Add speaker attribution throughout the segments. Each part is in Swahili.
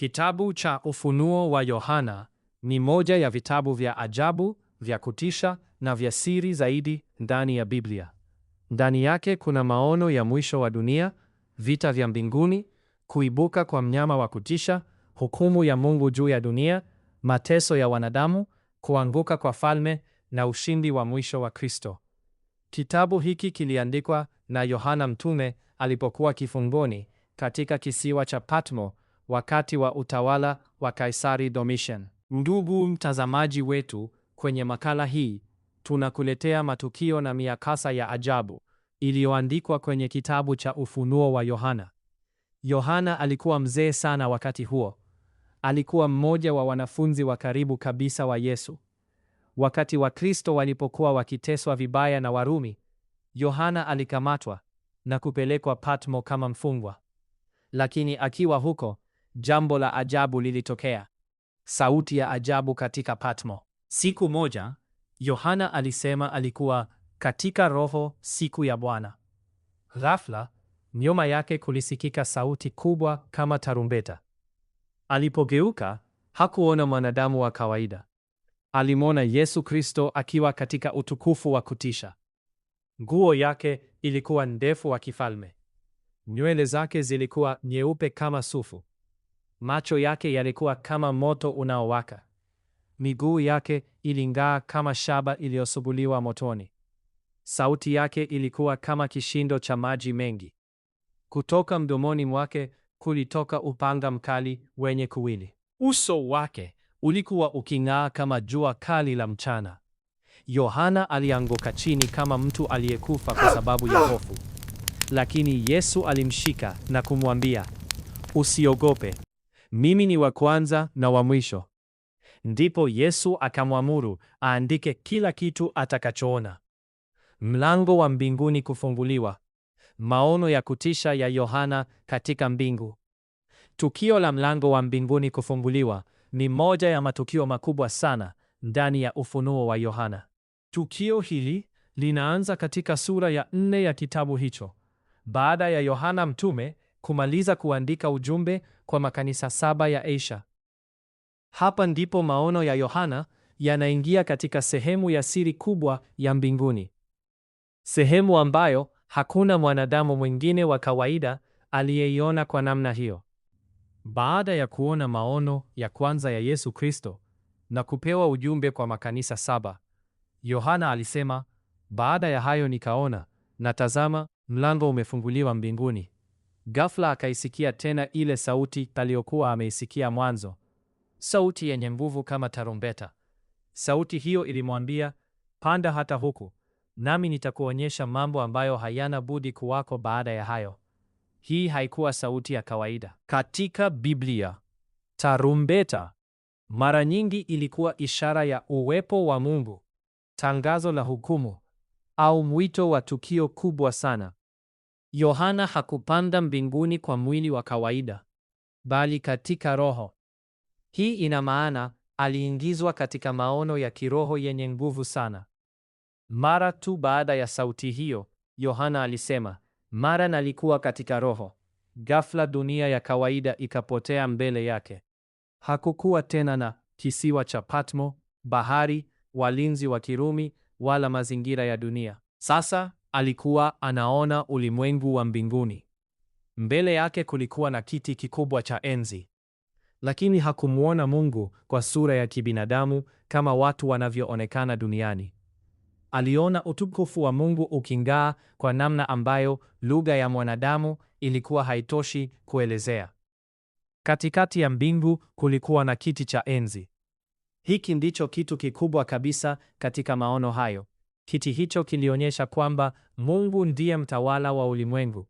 Speaker 1: Kitabu cha Ufunuo wa Yohana ni moja ya vitabu vya ajabu, vya kutisha na vya siri zaidi ndani ya Biblia. Ndani yake kuna maono ya mwisho wa dunia, vita vya mbinguni, kuibuka kwa mnyama wa kutisha, hukumu ya Mungu juu ya dunia, mateso ya wanadamu, kuanguka kwa falme na ushindi wa mwisho wa Kristo. Kitabu hiki kiliandikwa na Yohana Mtume alipokuwa kifungoni katika kisiwa cha Patmo wakati wa utawala wa Kaisari Domitian. Ndugu mtazamaji wetu, kwenye makala hii tunakuletea matukio na miakasa ya ajabu iliyoandikwa kwenye kitabu cha Ufunuo wa Yohana. Yohana alikuwa mzee sana wakati huo. Alikuwa mmoja wa wanafunzi wa karibu kabisa wa Yesu. Wakati Wakristo walipokuwa wakiteswa vibaya na Warumi, Yohana alikamatwa na kupelekwa Patmo kama mfungwa. Lakini akiwa huko, jambo la ajabu lilitokea. Sauti ya ajabu katika Patmo. Siku moja, Yohana alisema alikuwa katika Roho siku ya Bwana. Ghafla, nyuma yake kulisikika sauti kubwa kama tarumbeta. Alipogeuka, hakuona mwanadamu wa kawaida. Alimwona Yesu Kristo akiwa katika utukufu wa kutisha. Nguo yake ilikuwa ndefu wa kifalme. Nywele zake zilikuwa nyeupe kama sufu. Macho yake yalikuwa kama moto unaowaka. Miguu yake iling'aa kama shaba iliyosuguliwa motoni. Sauti yake ilikuwa kama kishindo cha maji mengi. Kutoka mdomoni mwake kulitoka upanga mkali wenye kuwili. Uso wake ulikuwa uking'aa kama jua kali la mchana. Yohana alianguka chini kama mtu aliyekufa kwa sababu ya hofu. Lakini Yesu alimshika na kumwambia, "Usiogope. Mimi ni wa kwanza na wa mwisho." Ndipo Yesu akamwamuru aandike kila kitu atakachoona. Mlango wa mbinguni kufunguliwa. Maono ya kutisha ya Yohana katika mbingu. Tukio la mlango wa mbinguni kufunguliwa ni moja ya matukio makubwa sana ndani ya Ufunuo wa Yohana. Tukio hili linaanza katika sura ya 4 ya kitabu hicho, baada ya Yohana Mtume kumaliza kuandika ujumbe kwa makanisa 7 ya Asia. Hapa ndipo maono ya Yohana yanaingia katika sehemu ya siri kubwa ya mbinguni. Sehemu ambayo hakuna mwanadamu mwingine wa kawaida aliyeiona kwa namna hiyo. Baada ya kuona maono ya kwanza ya Yesu Kristo na kupewa ujumbe kwa makanisa 7, Yohana alisema, "Baada ya hayo nikaona, na tazama, mlango umefunguliwa mbinguni." Ghafla akaisikia tena ile sauti aliyokuwa ameisikia mwanzo, sauti yenye nguvu kama tarumbeta. Sauti hiyo ilimwambia, "Panda hata huku, nami nitakuonyesha mambo ambayo hayana budi kuwako baada ya hayo." Hii haikuwa sauti ya kawaida. Katika Biblia, tarumbeta mara nyingi ilikuwa ishara ya uwepo wa Mungu, tangazo la hukumu, au mwito wa tukio kubwa sana. Yohana hakupanda mbinguni kwa mwili wa kawaida, bali katika roho. Hii ina maana aliingizwa katika maono ya kiroho yenye nguvu sana. Mara tu baada ya sauti hiyo, Yohana alisema, "Mara nalikuwa katika roho." Ghafla dunia ya kawaida ikapotea mbele yake. Hakukuwa tena na kisiwa cha Patmo, bahari, walinzi wa Kirumi, wala mazingira ya dunia. Sasa alikuwa anaona ulimwengu wa mbinguni. Mbele yake kulikuwa na kiti kikubwa cha enzi. Lakini hakumuona Mungu kwa sura ya kibinadamu kama watu wanavyoonekana duniani. Aliona utukufu wa Mungu uking'aa kwa namna ambayo lugha ya mwanadamu ilikuwa haitoshi kuelezea. Katikati ya mbingu kulikuwa na kiti cha enzi. Hiki ndicho kitu kikubwa kabisa katika maono hayo. Kiti hicho kilionyesha kwamba Mungu ndiye mtawala wa ulimwengu.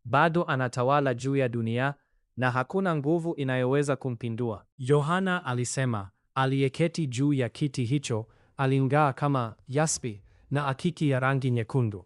Speaker 1: Bado anatawala juu ya dunia na hakuna nguvu inayoweza kumpindua. Yohana alisema, aliyeketi juu ya kiti hicho aling'aa kama yaspi na akiki ya rangi nyekundu.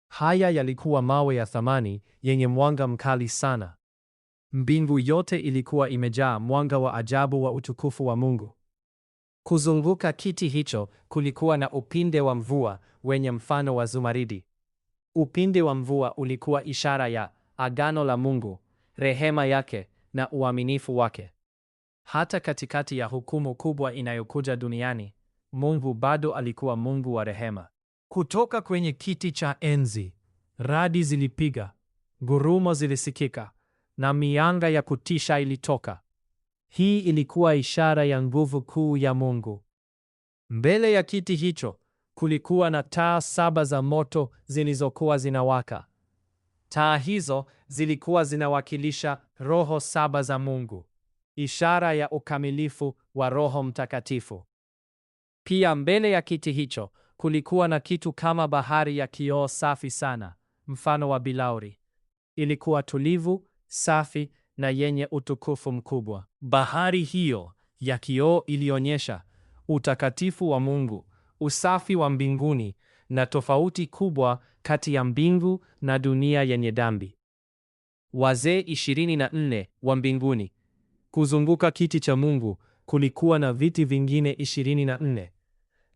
Speaker 1: Haya yalikuwa mawe ya thamani yenye mwanga mkali sana. Mbingu yote ilikuwa imejaa mwanga wa ajabu wa utukufu wa Mungu. Kuzunguka kiti hicho kulikuwa na upinde wa mvua wenye mfano wa zumaridi. Upinde wa mvua ulikuwa ishara ya agano la Mungu, rehema yake na uaminifu wake. Hata katikati ya hukumu kubwa inayokuja duniani, Mungu bado alikuwa Mungu wa rehema. Kutoka kwenye kiti cha enzi, radi zilipiga, ngurumo zilisikika, na mianga ya kutisha ilitoka. Hii ilikuwa ishara ya nguvu kuu ya Mungu. Mbele ya kiti hicho kulikuwa na taa 7 za moto zilizokuwa zinawaka. Taa hizo zilikuwa zinawakilisha roho 7 za Mungu, ishara ya ukamilifu wa Roho Mtakatifu. Pia mbele ya kiti hicho kulikuwa na kitu kama bahari ya kioo safi sana, mfano wa bilauri. Ilikuwa tulivu, safi na yenye utukufu mkubwa. Bahari hiyo ya kioo ilionyesha utakatifu wa Mungu, usafi wa mbinguni na tofauti kubwa kati ya mbingu na dunia yenye dhambi. Wazee 24 wa mbinguni. Kuzunguka kiti cha Mungu kulikuwa na viti vingine 24.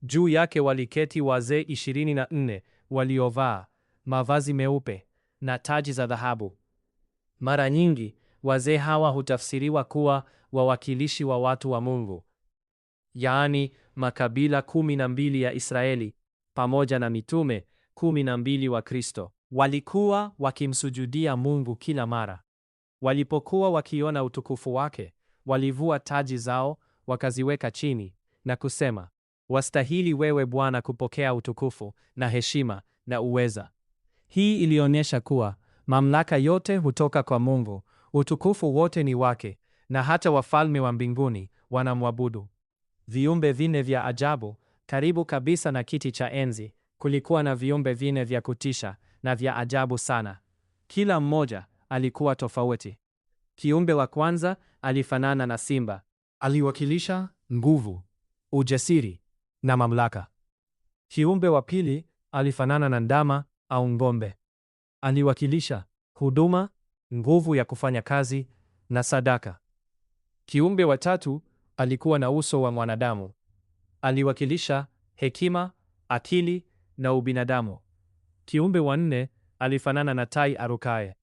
Speaker 1: Juu yake waliketi wazee 24 waliovaa mavazi meupe na taji za dhahabu. Mara nyingi wazee hawa hutafsiriwa kuwa wawakilishi wa watu wa Mungu, yaani makabila 12 ya Israeli pamoja na mitume 12 wa Kristo. Walikuwa wakimsujudia Mungu kila mara. Walipokuwa wakiona utukufu wake, walivua taji zao, wakaziweka chini na kusema, "Wastahili wewe Bwana kupokea utukufu na heshima na uweza." Hii ilionyesha kuwa mamlaka yote hutoka kwa Mungu, utukufu wote ni wake, na hata wafalme wa mbinguni wanamwabudu. Viumbe 4 vya ajabu karibu kabisa na kiti cha enzi. Kulikuwa na viumbe 4 vya kutisha na vya ajabu sana. Kila mmoja alikuwa tofauti. Kiumbe wa kwanza alifanana na simba. Aliwakilisha nguvu, ujasiri na mamlaka. Kiumbe wa pili alifanana na ndama au ng'ombe. Aliwakilisha huduma, nguvu ya kufanya kazi na sadaka. Kiumbe wa tatu alikuwa na uso wa mwanadamu. Aliwakilisha hekima, akili na ubinadamu. Kiumbe wa 4 alifanana na tai arukaye.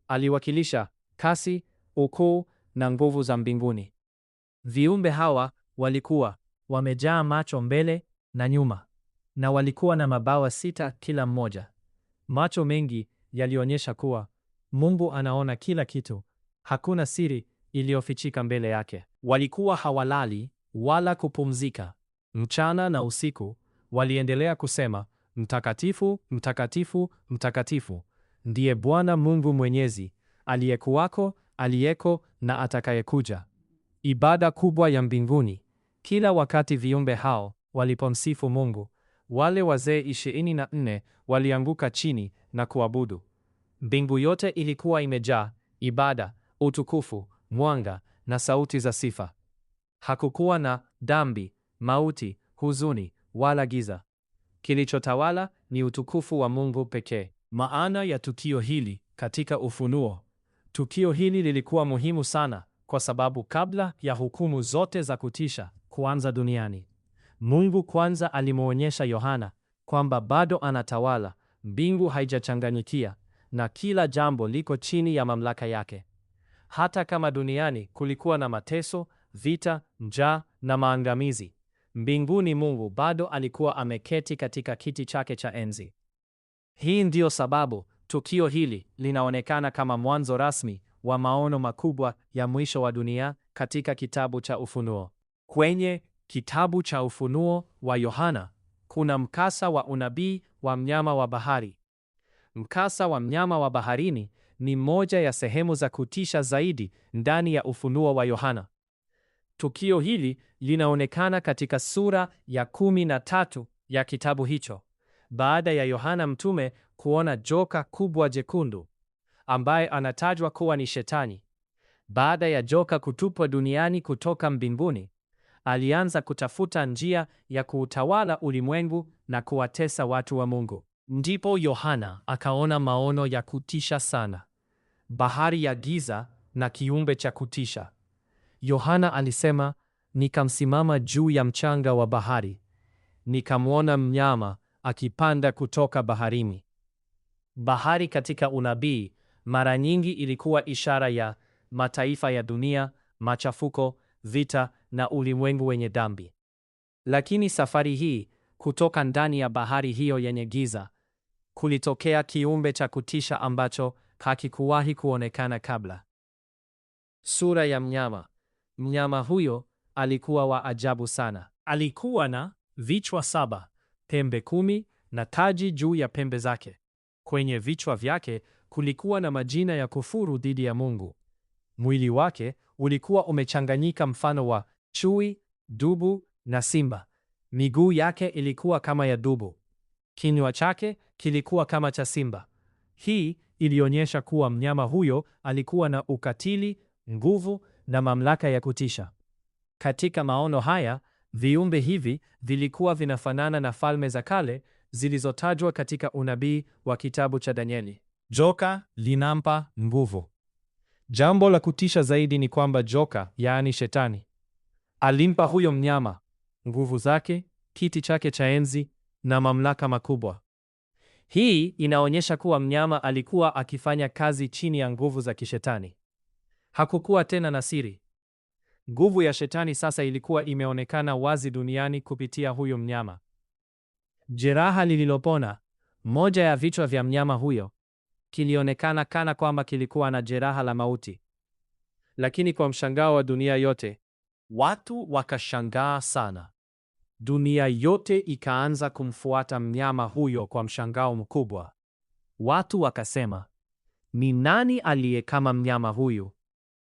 Speaker 1: Aliwakilisha kasi, ukuu na nguvu za mbinguni. Viumbe hawa walikuwa wamejaa macho mbele na nyuma, na walikuwa na mabawa 6 kila mmoja. Macho mengi yalionyesha kuwa Mungu anaona kila kitu. Hakuna siri iliyofichika mbele yake. Walikuwa hawalali wala kupumzika. Mchana na usiku waliendelea kusema, "Mtakatifu, mtakatifu, mtakatifu, ndiye Bwana Mungu Mwenyezi, aliyekuwako, aliyeko na atakayekuja." Ibada kubwa ya mbinguni. Kila wakati viumbe hao walipomsifu Mungu, wale wazee 24 walianguka chini na kuabudu. Mbingu yote ilikuwa imejaa ibada, utukufu, mwanga na sauti za sifa. Hakukuwa na dhambi, mauti, huzuni wala giza. Kilichotawala ni utukufu wa Mungu pekee. Maana ya tukio hili katika Ufunuo. Tukio hili lilikuwa muhimu sana kwa sababu kabla ya hukumu zote za kutisha kuanza duniani, Mungu kwanza alimuonyesha Yohana kwamba bado anatawala, mbingu haijachanganyikia na kila jambo liko chini ya mamlaka yake. Hata kama duniani kulikuwa na mateso, vita, njaa na maangamizi, mbinguni Mungu bado alikuwa ameketi katika kiti chake cha enzi. Hii ndiyo sababu tukio hili linaonekana kama mwanzo rasmi wa maono makubwa ya mwisho wa dunia katika kitabu cha Ufunuo. Kwenye kitabu cha Ufunuo wa Yohana kuna mkasa wa unabii wa mnyama wa bahari. Mkasa wa mnyama wa baharini ni moja ya sehemu za kutisha zaidi ndani ya Ufunuo wa Yohana. Tukio hili linaonekana katika sura ya 13 ya kitabu hicho, baada ya Yohana mtume kuona joka kubwa jekundu ambaye anatajwa kuwa ni Shetani. Baada ya joka kutupwa duniani kutoka mbinguni, alianza kutafuta njia ya kuutawala ulimwengu na kuwatesa watu wa Mungu. Ndipo Yohana akaona maono ya kutisha sana, bahari ya giza na kiumbe cha kutisha. Yohana alisema, "Nikamsimama juu ya mchanga wa bahari, nikamwona mnyama akipanda kutoka baharini." Bahari katika unabii mara nyingi ilikuwa ishara ya mataifa ya dunia, machafuko, vita na ulimwengu wenye dhambi. Lakini safari hii, kutoka ndani ya bahari hiyo yenye giza, kulitokea kiumbe cha kutisha ambacho hakikuwahi kuonekana kabla. Sura ya mnyama. Mnyama huyo alikuwa wa ajabu sana. Alikuwa na vichwa 7, pembe 10 na taji juu ya pembe zake. Kwenye vichwa vyake kulikuwa na majina ya kufuru dhidi ya Mungu. Mwili wake ulikuwa umechanganyika mfano wa chui, dubu na simba. Miguu yake ilikuwa kama ya dubu. Kinywa chake kilikuwa kama cha simba. Hii ilionyesha kuwa mnyama huyo alikuwa na ukatili, nguvu na mamlaka ya kutisha. Katika maono haya, viumbe hivi vilikuwa vinafanana na falme za kale zilizotajwa katika unabii wa kitabu cha Danieli. Joka linampa nguvu. Jambo la kutisha zaidi ni kwamba joka, yaani Shetani, alimpa huyo mnyama nguvu zake, kiti chake cha enzi na mamlaka makubwa. Hii inaonyesha kuwa mnyama alikuwa akifanya kazi chini ya nguvu za kishetani. Hakukuwa tena na siri. Nguvu ya Shetani sasa ilikuwa imeonekana wazi duniani kupitia huyo mnyama. Jeraha lililopona, moja ya vichwa vya mnyama huyo, kilionekana kana kwamba kilikuwa na jeraha la mauti. Lakini kwa mshangao wa dunia yote, watu wakashangaa sana. Dunia yote ikaanza kumfuata mnyama huyo kwa mshangao mkubwa. Watu wakasema, ni nani aliye kama mnyama huyu?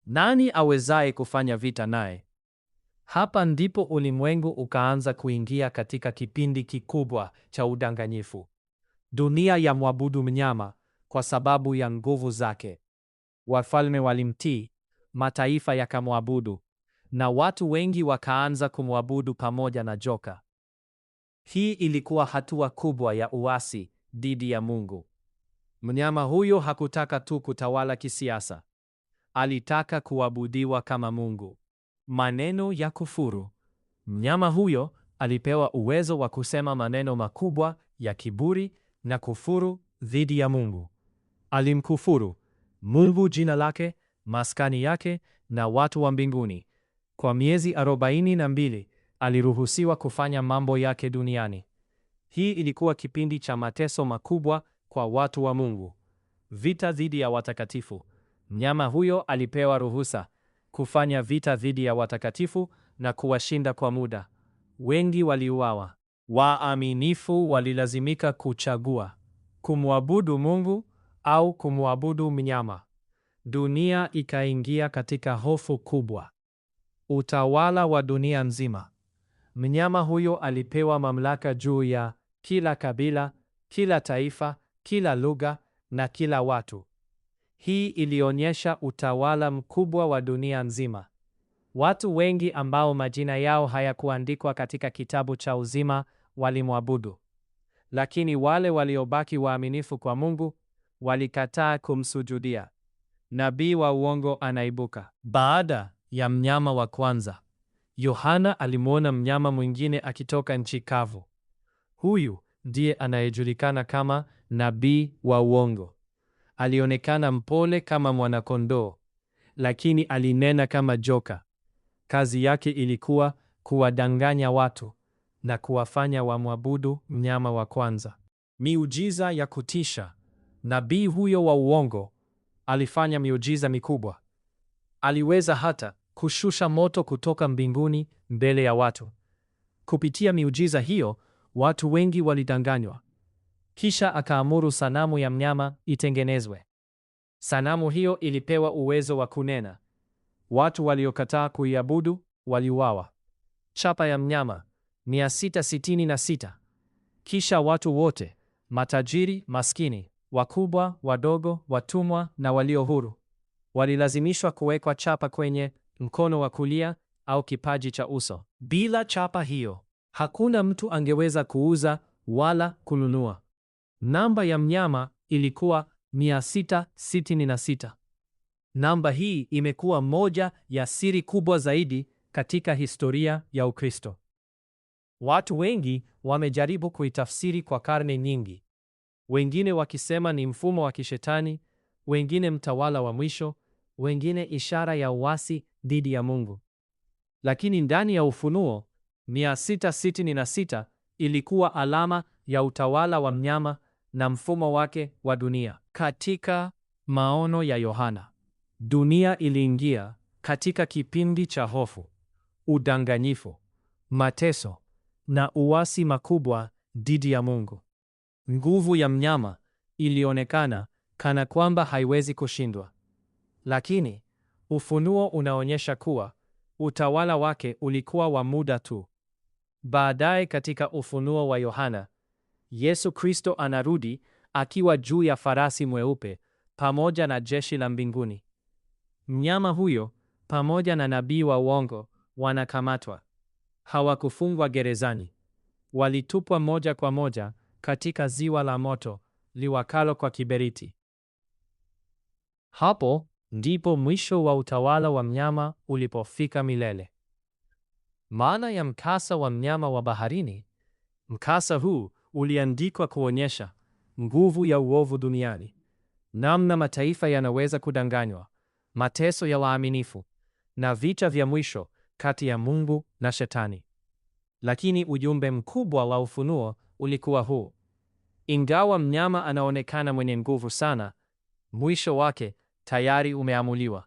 Speaker 1: Nani awezaye kufanya vita naye? Hapa ndipo ulimwengu ukaanza kuingia katika kipindi kikubwa cha udanganyifu. Dunia ya mwabudu mnyama kwa sababu ya nguvu zake. Wafalme walimtii, mataifa yakamwabudu, na watu wengi wakaanza kumwabudu pamoja na joka. Hii ilikuwa hatua kubwa ya uasi dhidi ya Mungu. Mnyama huyo hakutaka tu kutawala kisiasa. Alitaka kuabudiwa kama Mungu. Maneno ya kufuru. Mnyama huyo alipewa uwezo wa kusema maneno makubwa ya kiburi na kufuru dhidi ya Mungu. Alimkufuru Mungu, jina lake, maskani yake na watu wa mbinguni. Kwa miezi 42 aliruhusiwa kufanya mambo yake duniani. Hii ilikuwa kipindi cha mateso makubwa kwa watu wa Mungu. Vita dhidi ya watakatifu. Mnyama huyo alipewa ruhusa kufanya vita dhidi ya watakatifu na kuwashinda kwa muda. Wengi waliuawa. Waaminifu walilazimika kuchagua kumwabudu Mungu au kumwabudu mnyama. Dunia ikaingia katika hofu kubwa. Utawala wa dunia nzima. Mnyama huyo alipewa mamlaka juu ya kila kabila, kila taifa, kila lugha na kila watu. Hii ilionyesha utawala mkubwa wa dunia nzima. Watu wengi ambao majina yao hayakuandikwa katika kitabu cha uzima walimwabudu. Lakini wale waliobaki waaminifu kwa Mungu walikataa kumsujudia. Nabii wa uongo anaibuka. Baada ya mnyama wa kwanza, Yohana alimwona mnyama mwingine akitoka nchi kavu. Huyu ndiye anayejulikana kama nabii wa uongo. Alionekana mpole kama mwana-kondoo, lakini alinena kama joka. Kazi yake ilikuwa kuwadanganya watu na kuwafanya wamwabudu mnyama wa kwanza. Miujiza ya kutisha. Nabii huyo wa uongo alifanya miujiza mikubwa. Aliweza hata kushusha moto kutoka mbinguni mbele ya watu. Kupitia miujiza hiyo, watu wengi walidanganywa. Kisha akaamuru sanamu ya mnyama itengenezwe. Sanamu hiyo ilipewa uwezo wa kunena. Watu waliokataa kuiabudu waliuawa. Chapa ya mnyama 666. Kisha watu wote, matajiri, maskini, wakubwa, wadogo, watumwa na walio huru, walilazimishwa kuwekwa chapa kwenye mkono wa kulia au kipaji cha uso. Bila chapa hiyo, hakuna mtu angeweza kuuza wala kununua. Namba ya mnyama ilikuwa 666. Namba hii imekuwa moja ya siri kubwa zaidi katika historia ya Ukristo. Watu wengi wamejaribu kuitafsiri kwa karne nyingi. Wengine wakisema ni mfumo wa kishetani, wengine mtawala wa mwisho, wengine ishara ya uasi dhidi ya Mungu. Lakini ndani ya Ufunuo 666 ilikuwa alama ya utawala wa mnyama na mfumo wake wa dunia. Katika maono ya Yohana, dunia iliingia katika kipindi cha hofu, udanganyifu, mateso na uasi makubwa dhidi ya Mungu. Nguvu ya mnyama ilionekana kana kwamba haiwezi kushindwa. Lakini Ufunuo unaonyesha kuwa utawala wake ulikuwa wa muda tu. Baadaye katika Ufunuo wa Yohana, Yesu Kristo anarudi akiwa juu ya farasi mweupe pamoja na jeshi la mbinguni. Mnyama huyo pamoja na nabii wa uongo wanakamatwa. Hawakufungwa gerezani. Walitupwa moja kwa moja katika ziwa la moto liwakalo kwa kiberiti. Hapo ndipo mwisho wa utawala wa mnyama ulipofika milele. Maana ya mkasa wa mnyama wa baharini. Mkasa huu uliandikwa kuonyesha nguvu ya uovu duniani, namna mataifa yanaweza kudanganywa, mateso ya waaminifu na vita vya mwisho kati ya Mungu na Shetani. Lakini ujumbe mkubwa wa Ufunuo ulikuwa huu: ingawa mnyama anaonekana mwenye nguvu sana, mwisho wake tayari umeamuliwa.